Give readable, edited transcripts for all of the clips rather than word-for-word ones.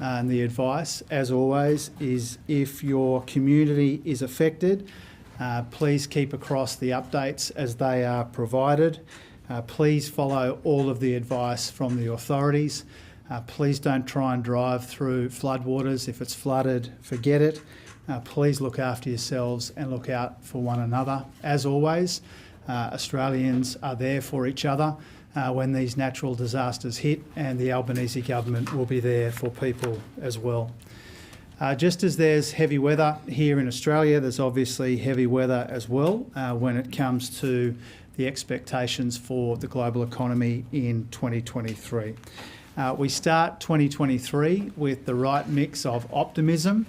and the advice, as always, is if your community is affected, please keep across the updates as they are provided. Please follow all of the advice from the authorities. Please don't try and drive through floodwaters. If it's flooded, forget it. Please look after yourselves and look out for one another. As always, Australians are there for each other when these natural disasters hit, and the Albanese government will be there for people as well. Just as there's heavy weather here in Australia, there's obviously heavy weather as well when it comes to the expectations for the global economy in 2023. We start 2023 with the right mix of optimism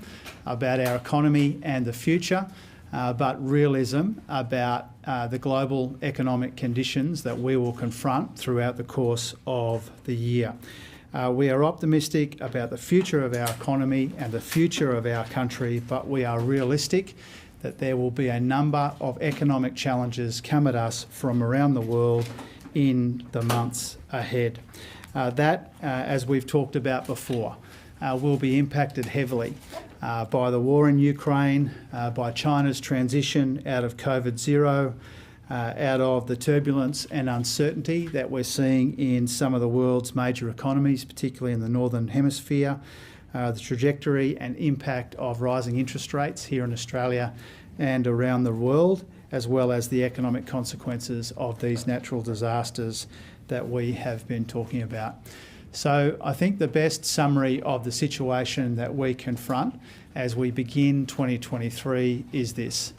about our economy and the future, but realism about the global economic conditions that we will confront throughout the course of the year. We are optimistic about the future of our economy and the future of our country, but we are realistic that there will be a number of economic challenges come at us from around the world in the months ahead. As we've talked about before, will be impacted heavily by the war in Ukraine, by China's transition out of COVID-0, out of the turbulence and uncertainty that we're seeing in some of the world's major economies, particularly in the Northern Hemisphere, the trajectory and impact of rising interest rates here in Australia and around the world, as well as the economic consequences of these natural disasters that we have been talking about. So I think the best summary of the situation that we confront as we begin 2023 is this.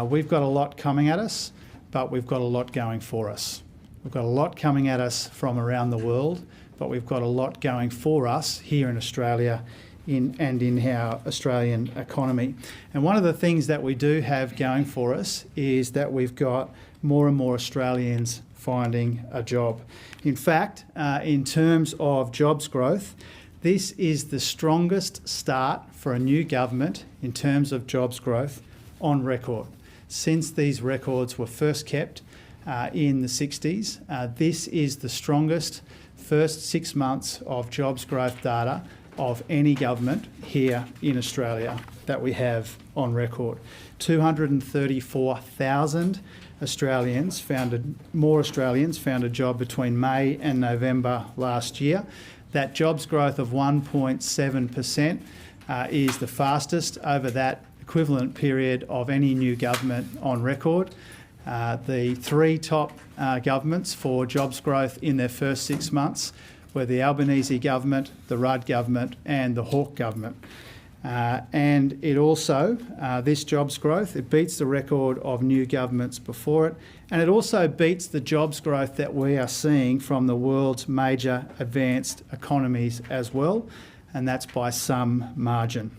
We've got a lot coming at us, but we've got a lot going for us. We've got a lot coming at us from around the world, but we've got a lot going for us here in Australia in our Australian economy. And one of the things that we do have going for us is that we've got more and more Australians finding a job. In fact, in terms of jobs growth, this is the strongest start for a new government in terms of jobs growth on record. Since these records were first kept in the 60s, this is the strongest first 6 months of jobs growth data of any government here in Australia that we have on record. 234,000 more Australians found a job between May and November last year. That jobs growth of 1.7% is the fastest over that equivalent period of any new government on record. The three top governments for jobs growth in their first 6 months were the Albanese government, the Rudd government and the Hawke government. And it also, this jobs growth, it beats the record of new governments before it, and it also beats the jobs growth that we are seeing from the world's major advanced economies as well, and that's by some margin.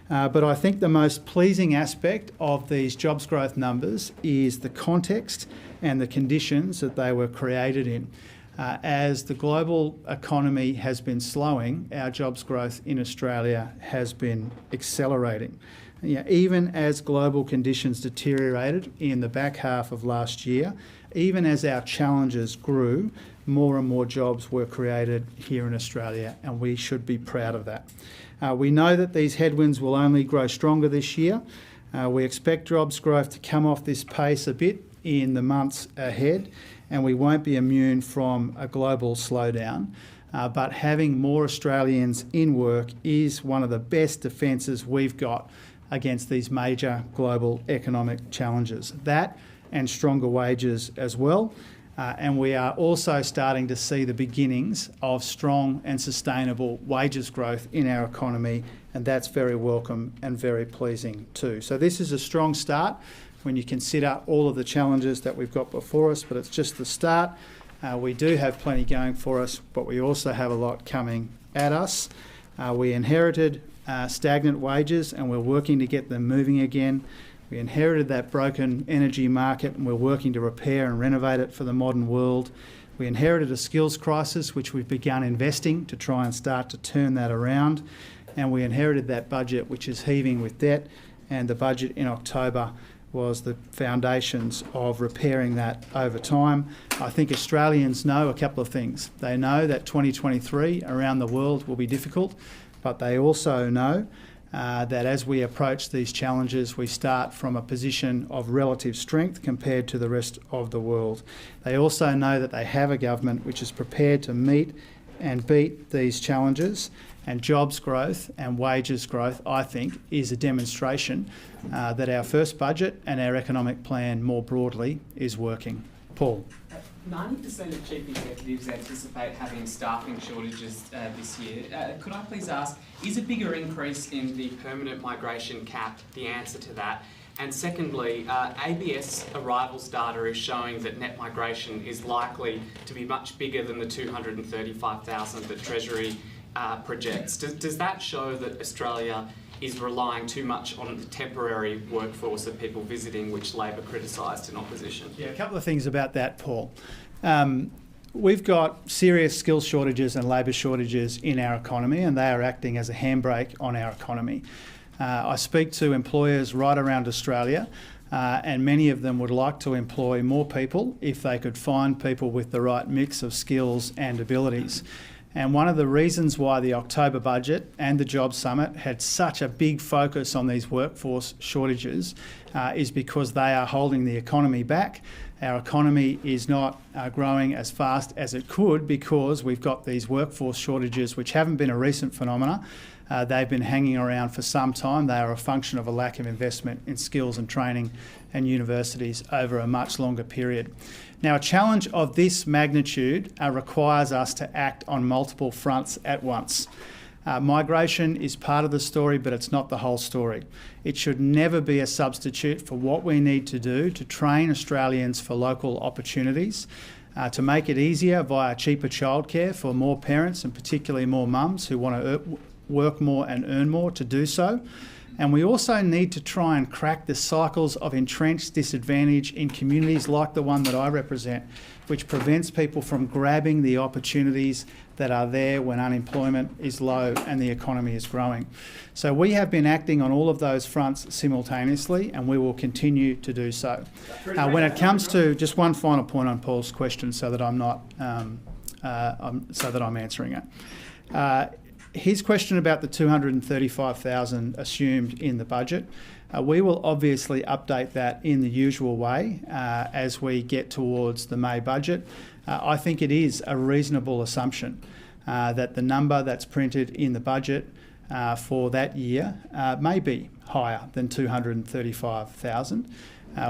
But I think the most pleasing aspect of these jobs growth numbers is the context and the conditions that they were created in. As the global economy has been slowing, our jobs growth in Australia has been accelerating. Even as global conditions deteriorated in the back half of last year, even as our challenges grew, more and more jobs were created here in Australia, and we should be proud of that. We know that these headwinds will only grow stronger this year. We expect jobs growth to come off this pace a bit in the months ahead, and we won't be immune from a global slowdown. But having more Australians in work is one of the best defences we've got against these major global economic challenges. That and stronger wages as well. And we are also starting to see the beginnings of strong and sustainable wages growth in our economy, and that's very welcome and very pleasing too. So this is a strong start when you consider all of the challenges that we've got before us, but it's just the start. We do have plenty going for us, but we also have a lot coming at us. We inherited stagnant wages, and we're working to get them moving again. We inherited that broken energy market, and we're working to repair and renovate it for the modern world. We inherited a skills crisis, which we've begun investing to try and start to turn that around. And we inherited that budget, which is heaving with debt, and the budget in October was the foundations of repairing that over time. I think Australians know a couple of things. They know that 2023 around the world will be difficult. but they also know that as we approach these challenges, we start from a position of relative strength compared to the rest of the world. They also know that they have a government which is prepared to meet and beat these challenges, and jobs growth and wages growth, I think, is a demonstration that our first budget and our economic plan more broadly is working. Paul. 90% of chief executives anticipate having staffing shortages this year. Could I please ask, is a bigger increase in the permanent migration cap the answer to that? And secondly, ABS arrivals data is showing that net migration is likely to be much bigger than the 235,000 that Treasury projects. Does that show that Australia is relying too much on the temporary workforce of people visiting, which Labor criticised in opposition? Yeah, a couple of things about that, Paul. We've got serious skills shortages and labour shortages in our economy, and they are acting as a handbrake on our economy. I speak to employers right around Australia, and many of them would like to employ more people if they could find people with the right mix of skills and abilities. And one of the reasons why the October budget and the Jobs Summit had such a big focus on these workforce shortages is because they are holding the economy back. Our economy is not growing as fast as it could because we've got these workforce shortages which haven't been a recent phenomena. They've been hanging around for some time. They are a function of a lack of investment in skills and training and universities over a much longer period. Now, a challenge of this magnitude requires us to act on multiple fronts at once. Migration is part of the story, but it's not the whole story. It should never be a substitute for what we need to do to train Australians for local opportunities, to make it easier via cheaper childcare for more parents and particularly more mums who want to work more and earn more to do so. And we also need to try and crack the cycles of entrenched disadvantage in communities like the one that I represent, which prevents people from grabbing the opportunities that are there when unemployment is low and the economy is growing. So we have been acting on all of those fronts simultaneously, and we will continue to do so. When it comes to just one final point on Paul's question, so that I'm not, so that I'm answering it. His question about the 235,000 assumed in the budget, we will obviously update that in the usual way as we get towards the May budget. I think it is a reasonable assumption that the number that's printed in the budget for that year may be higher than 235,000.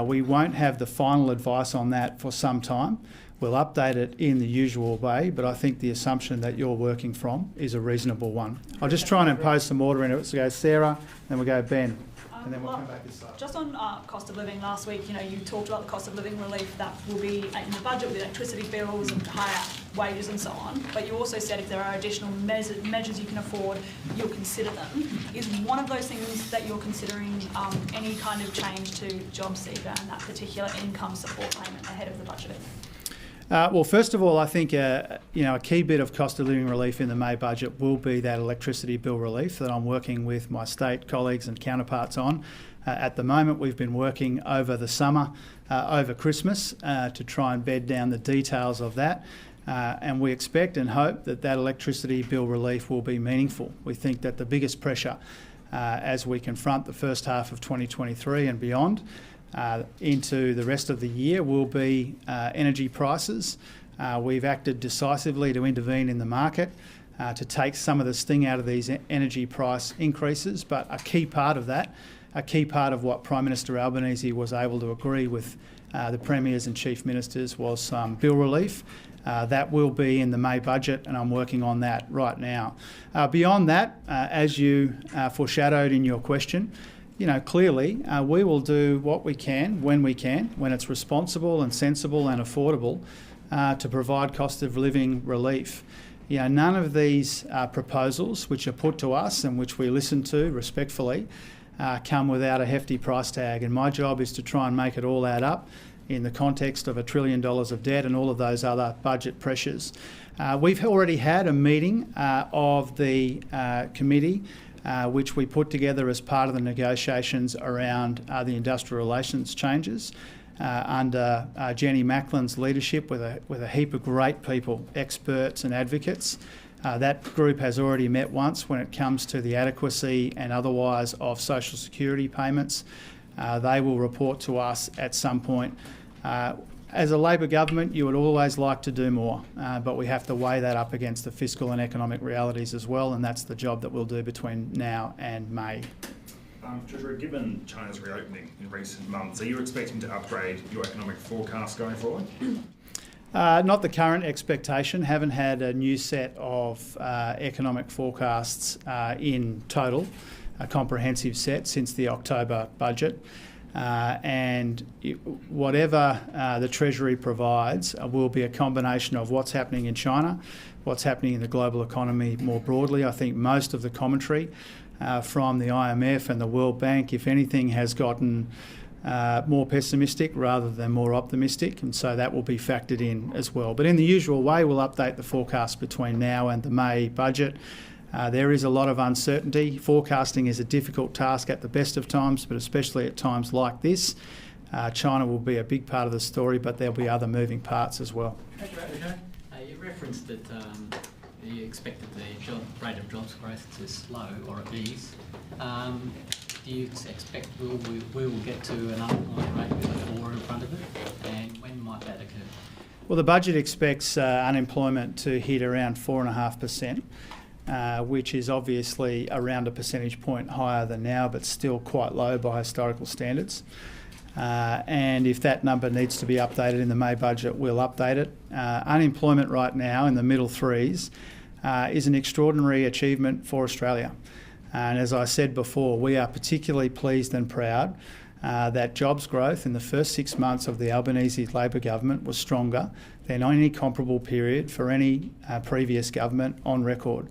We won't have the final advice on that for some time. We'll update it in the usual way, but I think the assumption that you're working from is a reasonable one. I'll just try and impose some order in it. So go Sarah, then we'll go Ben, and then we'll come back this side. Just on cost of living, last week, you talked about the cost of living relief that will be in the budget with electricity bills and higher wages and so on. But you also said if there are additional measures you can afford, you'll consider them. Is one of those things that you're considering any kind of change to JobSeeker and that particular income support payment ahead of the budget? Well, first of all, I think a key bit of cost of living relief in the May budget will be that electricity bill relief that I'm working with my state colleagues and counterparts on. At the moment, we've been working over the summer, over Christmas, to try and bed down the details of that. And we expect and hope that that electricity bill relief will be meaningful. We think that the biggest pressure as we confront the first half of 2023 and beyond into the rest of the year will be energy prices. We've acted decisively to intervene in the market to take some of the sting out of these energy price increases, but a key part of that, a key part of what Prime Minister Albanese was able to agree with the Premiers and Chief Ministers was some bill relief. That will be in the May budget, and I'm working on that right now. Beyond that, as you foreshadowed in your question, clearly we will do what we can, when it's responsible and sensible and affordable to provide cost of living relief. None of these proposals which are put to us and which we listen to respectfully come without a hefty price tag, and my job is to try and make it all add up in the context of $1 trillion of debt and all of those other budget pressures. We've already had a meeting of the committee which we put together as part of the negotiations around the industrial relations changes under Jenny Macklin's leadership with a heap of great people, experts and advocates. That group has already met once when it comes to the adequacy and otherwise of social security payments. They will report to us at some point. As a Labor government, you would always like to do more, but we have to weigh that up against the fiscal and economic realities as well, and that's the job that we'll do between now and May. Treasurer, given China's reopening in recent months, are you expecting to upgrade your economic forecast going forward? Not the current expectation. Haven't had a new set of economic forecasts in total, a comprehensive set since the October budget. Whatever the Treasury provides will be a combination of what's happening in China, what's happening in the global economy more broadly. I think most of the commentary from the IMF and the World Bank, if anything, has gotten more pessimistic rather than more optimistic, and so that will be factored in as well. But in the usual way, we'll update the forecast between now and the May budget. There is a lot of uncertainty. Forecasting is a difficult task at the best of times, but especially at times like this. China will be a big part of the story, but there'll be other moving parts as well. You referenced that you expected the rate of jobs growth to slow or ease. Do you expect we will get to an unemployment rate with a 4 in front of it? And when might that occur? Well, the budget expects unemployment to hit around 4.5%. Which is obviously around a percentage point higher than now, but still quite low by historical standards. And if that number needs to be updated in the May budget, we'll update it. Unemployment right now in the middle threes is an extraordinary achievement for Australia. And as I said before, we are particularly pleased and proud that jobs growth in the first 6 months of the Albanese Labor government was stronger than any comparable period for any previous government on record.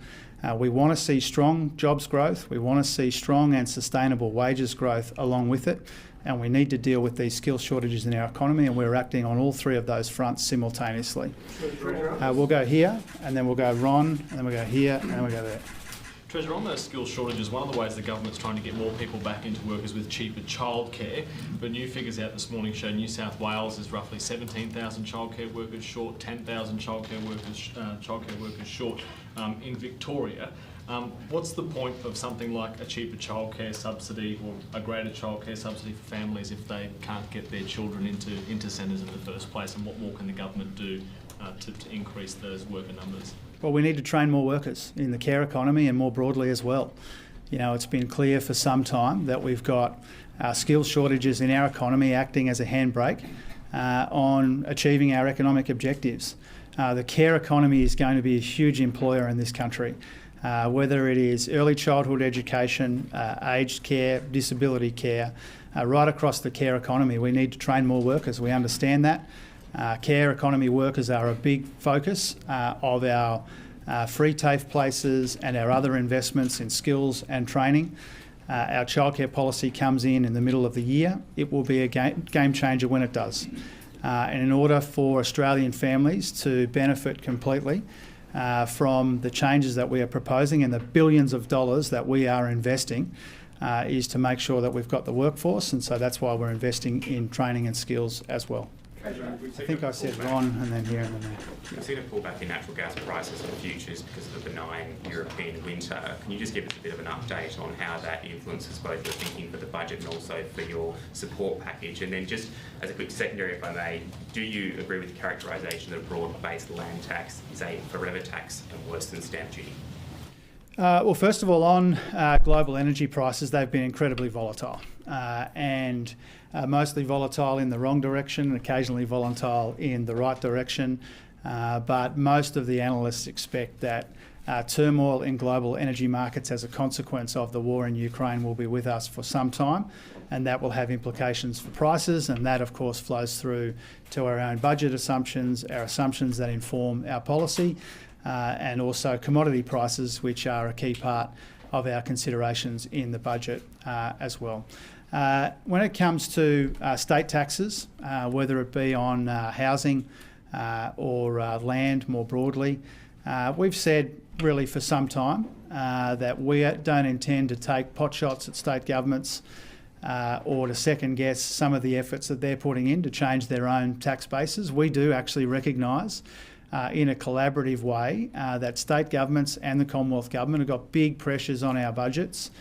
We want to see strong jobs growth, we want to see strong and sustainable wages growth along with it, and we need to deal with these skill shortages in our economy, and we're acting on all three of those fronts simultaneously. We'll go here, and then we'll go Ron, and then we'll go here, and then we'll go there. Treasurer, on those skills shortages, one of the ways the government's trying to get more people back into work is with cheaper childcare. But new figures out this morning show New South Wales is roughly 17,000 childcare workers short, 10,000 childcare workers short in Victoria. What's the point of something like a cheaper childcare subsidy or a greater childcare subsidy for families if they can't get their children into centres in the first place? And what more can the government do to increase those worker numbers? Well, we need to train more workers in the care economy and more broadly as well. You know, it's been clear for some time that we've got skills shortages in our economy acting as a handbrake on achieving our economic objectives. The care economy is going to be a huge employer in this country, whether it is early childhood education, aged care, disability care, right across the care economy. We need to train more workers. We understand that. Care economy workers are a big focus of our free TAFE places and our other investments in skills and training. Our childcare policy comes in the middle of the year. It will be a game changer when it does. And in order for Australian families to benefit completely from the changes that we are proposing and the billions of dollars that we are investing, is to make sure that we've got the workforce, and so that's why we're investing in training and skills as well. I think I said Ron and then here and then there. We've seen a pullback in natural gas prices and futures because of the benign European winter. Can you just give us a bit of an update on how that influences both your thinking for the budget and also for your support package? And then just as a quick secondary, if I may, do you agree with the characterisation that a broad-based land tax is a forever tax and worse than stamp duty? Well, first of all, on global energy prices, they've been incredibly volatile and mostly volatile in the wrong direction and occasionally volatile in the right direction. But most of the analysts expect that turmoil in global energy markets as a consequence of the war in Ukraine will be with us for some time, and that will have implications for prices, and that of course flows through to our own budget assumptions, our assumptions that inform our policy, and also commodity prices, which are a key part of our considerations in the budget as well. When it comes to state taxes, whether it be on housing or land more broadly, we've said really for some time that we don't intend to take potshots at state governments or to second guess some of the efforts that they're putting in to change their own tax bases. We do actually recognise in a collaborative way, that state governments and the Commonwealth Government have got big pressures on our budgets,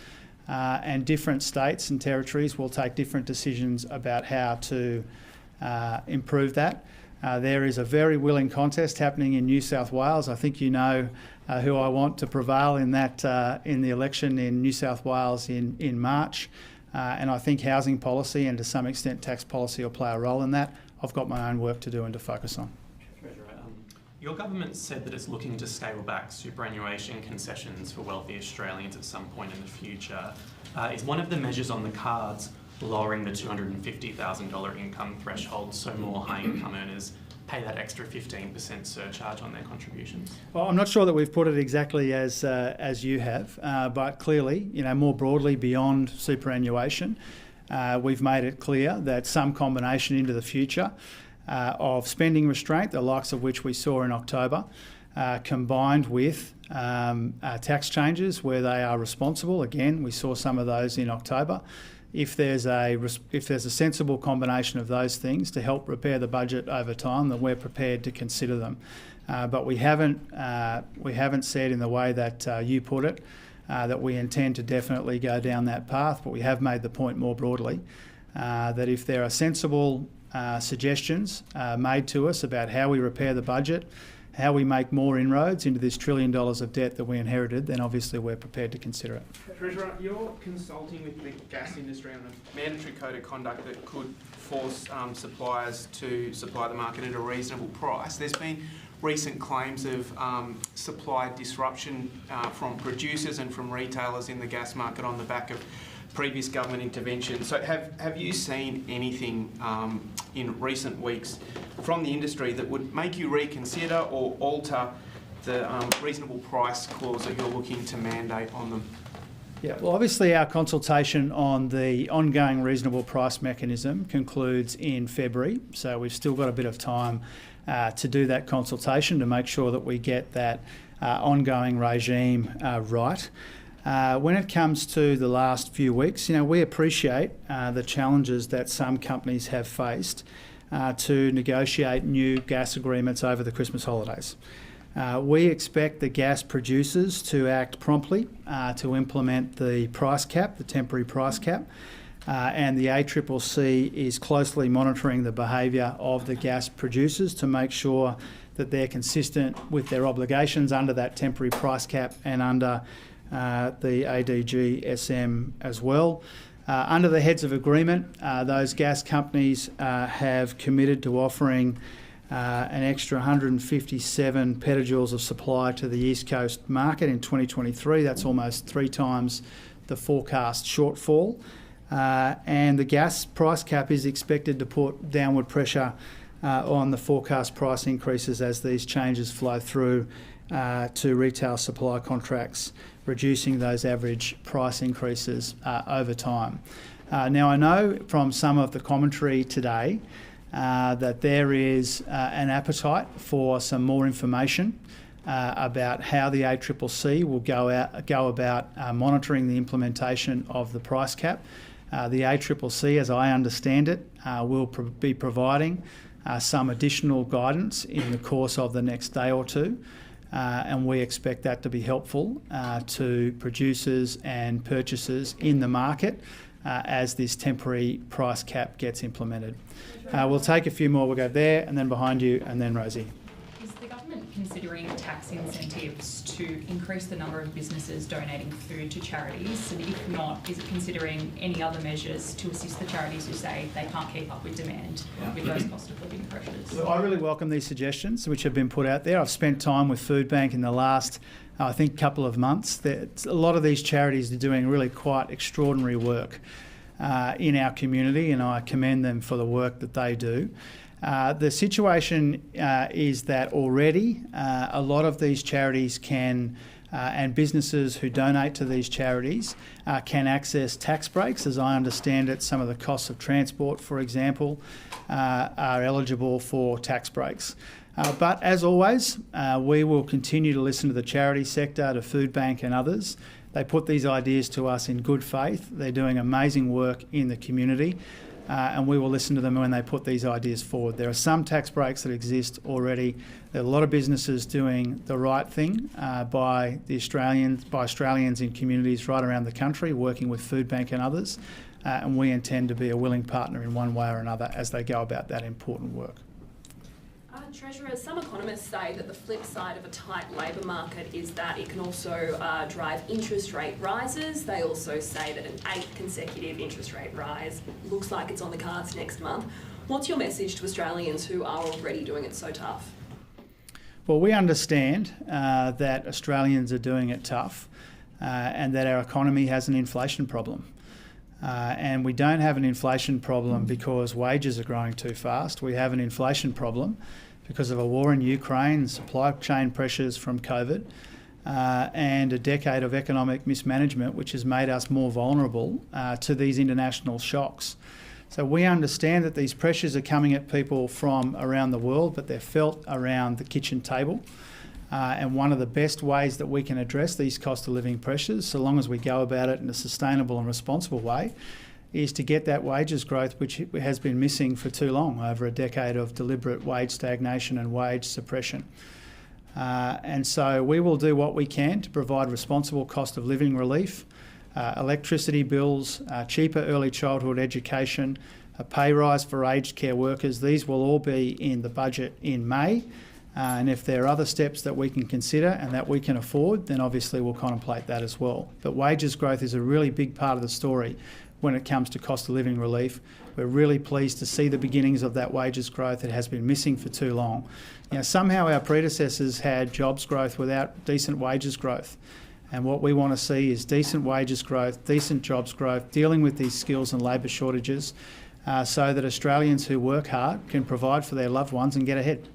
and different states and territories will take different decisions about how to improve that. There is a very willing contest happening in New South Wales. I think you know who I want to prevail in that in the election in New South Wales in March. And I think housing policy and to some extent tax policy will play a role in that. I've got my own work to do and to focus on. Treasurer, your government said that it's looking to scale back superannuation concessions for wealthy Australians at some point in the future. Is one of the measures on the cards lowering the $250,000 income threshold so more high income earners pay that extra 15% surcharge on their contributions? Well, I'm not sure that we've put it exactly as you have, but clearly, more broadly beyond superannuation, we've made it clear that some combination into the future of spending restraint, the likes of which we saw in October, combined with tax changes where they are responsible. Again, we saw some of those in October. If there's a sensible combination of those things to help repair the budget over time, then we're prepared to consider them. But we haven't said in the way that you put it that we intend to definitely go down that path. But we have made the point more broadly that if there are sensible suggestions made to us about how we repair the budget, how we make more inroads into this $1 trillion of debt that we inherited, then obviously we're prepared to consider it. Treasurer, you're consulting with the gas industry on a mandatory code of conduct that could force suppliers to supply the market at a reasonable price. There's been recent claims of supply disruption from producers and from retailers in the gas market on the back of previous government intervention. So have you seen anything in recent weeks from the industry that would make you reconsider or alter the reasonable price clause that you're looking to mandate on them? Yeah, well, obviously our consultation on the ongoing reasonable price mechanism concludes in February, so we've still got a bit of time to do that consultation to make sure that we get that ongoing regime right. When it comes to the last few weeks, we appreciate the challenges that some companies have faced to negotiate new gas agreements over the Christmas holidays. We expect the gas producers to act promptly to implement the price cap, the temporary price cap, and the ACCC is closely monitoring the behaviour of the gas producers to make sure that they're consistent with their obligations under that temporary price cap and under the ADG-SM as well. Under the heads of agreement, those gas companies have committed to offering an extra 157 petajoules of supply to the East Coast market in 2023. That's almost 3 times the forecast shortfall. And the gas price cap is expected to put downward pressure on the forecast price increases as these changes flow through to retail supply contracts, reducing those average price increases over time. Now, I know from some of the commentary today that there is an appetite for some more information about how the ACCC will go about monitoring the implementation of the price cap. The ACCC, as I understand it, will be providing some additional guidance in the course of the next day or two. And we expect that to be helpful to producers and purchasers in the market as this temporary price cap gets implemented. We'll take a few more. We'll go there and then behind you and then Rosie. Is the government considering tax incentives to increase the number of businesses donating food to charities? And if not, is it considering any other measures to assist the charities who say they can't keep up with demand with those cost of living pressures? I really welcome these suggestions which have been put out there. I've spent time with Food Bank in the last, I think, couple of months. A lot of these charities are doing really quite extraordinary work in our community, and I commend them for the work that they do. The situation is that already a lot of these charities can and businesses who donate to these charities can access tax breaks. As I understand it, some of the costs of transport, for example, are eligible for tax breaks. But as always, we will continue to listen to the charity sector, to Food Bank and others. They put these ideas to us in good faith. They're doing amazing work in the community. and we will listen to them when they put these ideas forward. There are some tax breaks that exist already. There are a lot of businesses doing the right thing by Australians in communities right around the country, working with Food Bank and others, and we intend to be a willing partner in one way or another as they go about that important work. Treasurer, some economists say that the flip side of a tight labour market is that it can also drive interest rate rises. They also say that an 8th consecutive interest rate rise looks like it's on the cards next month. What's your message to Australians who are already doing it so tough? Well, we understand that Australians are doing it tough and that our economy has an inflation problem. And we don't have an inflation problem because wages are growing too fast. We have an inflation problem because of a war in Ukraine, supply chain pressures from COVID, and a decade of economic mismanagement, which has made us more vulnerable to these international shocks. So we understand that these pressures are coming at people from around the world, but they're felt around the kitchen table. And one of the best ways that we can address these cost of living pressures, so long as we go about it in a sustainable and responsible way, is to get that wages growth, which has been missing for too long, over a decade of deliberate wage stagnation and wage suppression. And so we will do what we can to provide responsible cost of living relief, electricity bills, cheaper early childhood education, a pay rise for aged care workers. These will all be in the budget in May. And if there are other steps that we can consider and that we can afford, then obviously we'll contemplate that as well. But wages growth is a really big part of the story when it comes to cost of living relief. We're really pleased to see the beginnings of that wages growth. It has been missing for too long. Somehow our predecessors had jobs growth without decent wages growth. And what we want to see is decent wages growth, decent jobs growth, dealing with these skills and labour shortages so that Australians who work hard can provide for their loved ones and get ahead.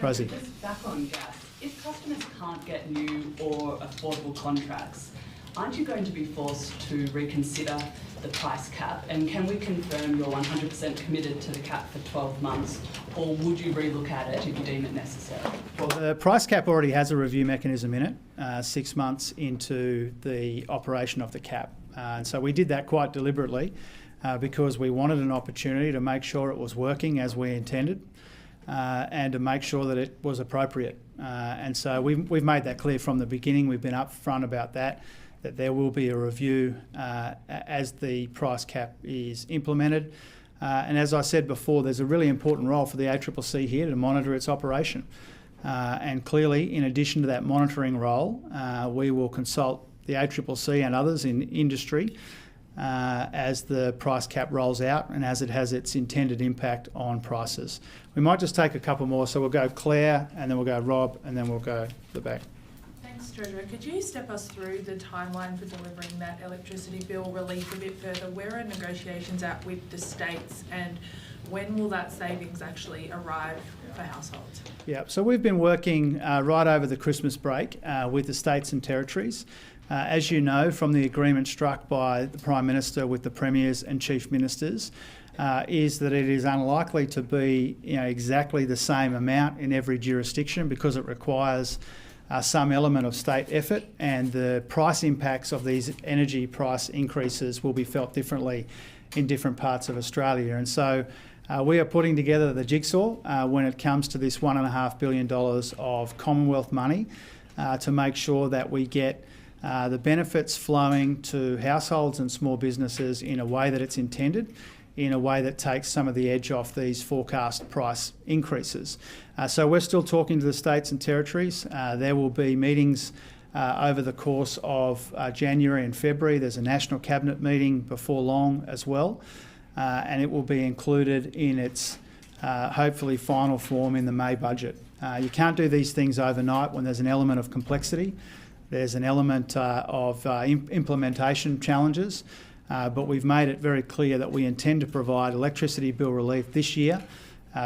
Rosie. Just back on gas, if customers can't get new or affordable contracts, aren't you going to be forced to reconsider the price cap? And can we confirm you're 100% committed to the cap for 12 months, or would you relook at it if you deem it necessary? Well, the price cap already has a review mechanism in it, 6 months into the operation of the cap. And so we did that quite deliberately because we wanted an opportunity to make sure it was working as we intended. And to make sure that it was appropriate. And so we've made that clear from the beginning. We've been upfront about that there will be a review as the price cap is implemented. And as I said before, there's a really important role for the ACCC here to monitor its operation. And clearly, in addition to that monitoring role, we will consult the ACCC and others in industry as the price cap rolls out and as it has its intended impact on prices. We might just take a couple more, so we'll go Claire, and then we'll go Rob, and then we'll go to the back. Thanks, Treasurer. Could you step us through the timeline for delivering that electricity bill relief a bit further? Where are negotiations at with the states, and when will that savings actually arrive for households? Yeah, so we've been working right over the Christmas break with the states and territories. As you know, from the agreement struck by the Prime Minister with the Premiers and Chief Ministers, is that it is unlikely to be exactly the same amount in every jurisdiction because it requires some element of state effort, and the price impacts of these energy price increases will be felt differently in different parts of Australia. And so we are putting together the jigsaw when it comes to this $1.5 billion of Commonwealth money to make sure that we get the benefits flowing to households and small businesses in a way that it's intended, in a way that takes some of the edge off these forecast price increases. So we're still talking to the states and territories. There will be meetings over the course of January and February. There's a National Cabinet meeting before long as well, and it will be included in its hopefully final form in the May budget. You can't do these things overnight when there's an element of complexity. There's an element of implementation challenges, but we've made it very clear that we intend to provide electricity bill relief this year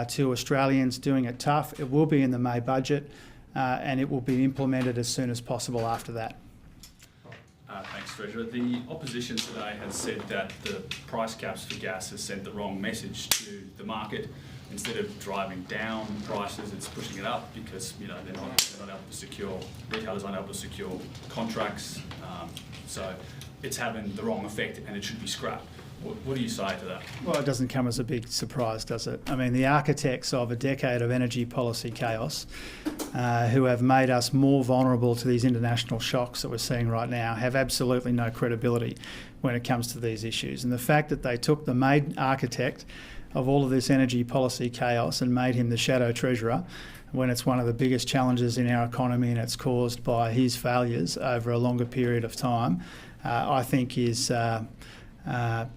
to Australians doing it tough. It will be in the May budget, and it will be implemented as soon as possible after that. Thanks, Treasurer. The opposition today has said that the price caps for gas has sent the wrong message to the market. Instead of driving down prices, it's pushing it up because they're not able to secure, retailers aren't able to secure contracts. So it's having the wrong effect and it should be scrapped. What do you say to that? Well, it doesn't come as a big surprise, does it? I mean, the architects of a decade of energy policy chaos, who have made us more vulnerable to these international shocks that we're seeing right now, have absolutely no credibility when it comes to these issues. And the fact that they took the main architect of all of this energy policy chaos and made him the shadow treasurer, when it's one of the biggest challenges in our economy and it's caused by his failures over a longer period of time, I think is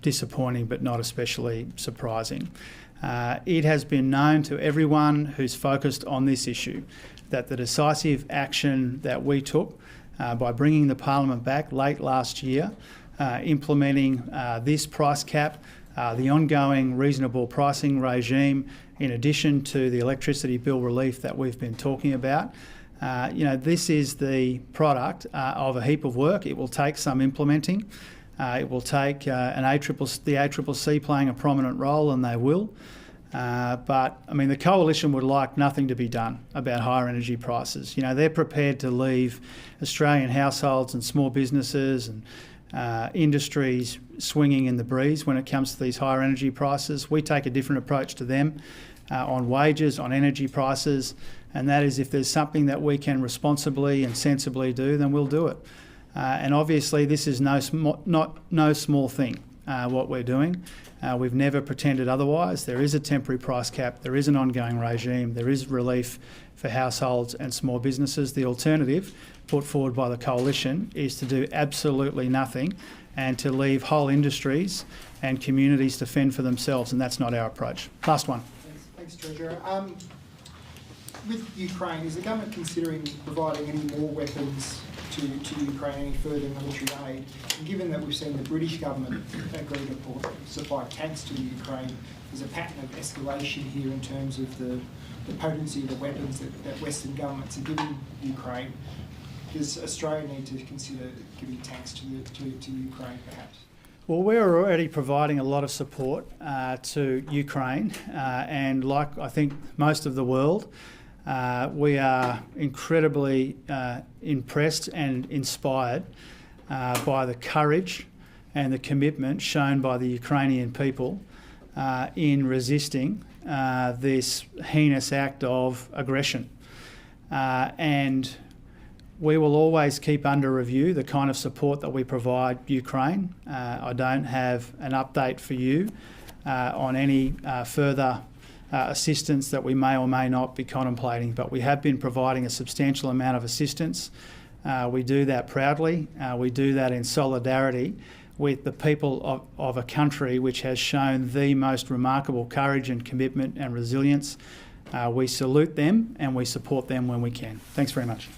disappointing but not especially surprising. It has been known to everyone who's focused on this issue that the decisive action that we took by bringing the Parliament back late last year, implementing this price cap, the ongoing reasonable pricing regime, in addition to the electricity bill relief that we've been talking about. This is the product of a heap of work. It will take some implementing. It will take the ACCC playing a prominent role, and they will. But, I mean, the Coalition would like nothing to be done about higher energy prices. They're prepared to leave Australian households and small businesses and industries swinging in the breeze when it comes to these higher energy prices. We take a different approach to them on wages, on energy prices, and that is if there's something that we can responsibly and sensibly do, then we'll do it. And obviously this is no small thing, what we're doing. We've never pretended otherwise. There is a temporary price cap, there is an ongoing regime, there is relief for households and small businesses. The alternative put forward by the Coalition is to do absolutely nothing and to leave whole industries and communities to fend for themselves, and that's not our approach. Last one. Thanks, Treasurer. With Ukraine, is the government considering providing any more weapons to Ukraine, any further military aid? And given that we've seen the British government agree to supply tanks to Ukraine, there's a pattern of escalation here in terms of the potency of the weapons that Western governments are giving Ukraine. Does Australia need to consider giving tanks to Ukraine, perhaps? Well, we're already providing a lot of support to Ukraine, and like I think most of the world, we are incredibly impressed and inspired by the courage and the commitment shown by the Ukrainian people in resisting this heinous act of aggression. And we will always keep under review the kind of support that we provide Ukraine. I don't have an update for you on any further assistance that we may or may not be contemplating, but we have been providing a substantial amount of assistance. We do that proudly. We do that in solidarity with the people of a country which has shown the most remarkable courage and commitment and resilience. We salute them and we support them when we can. Thanks very much.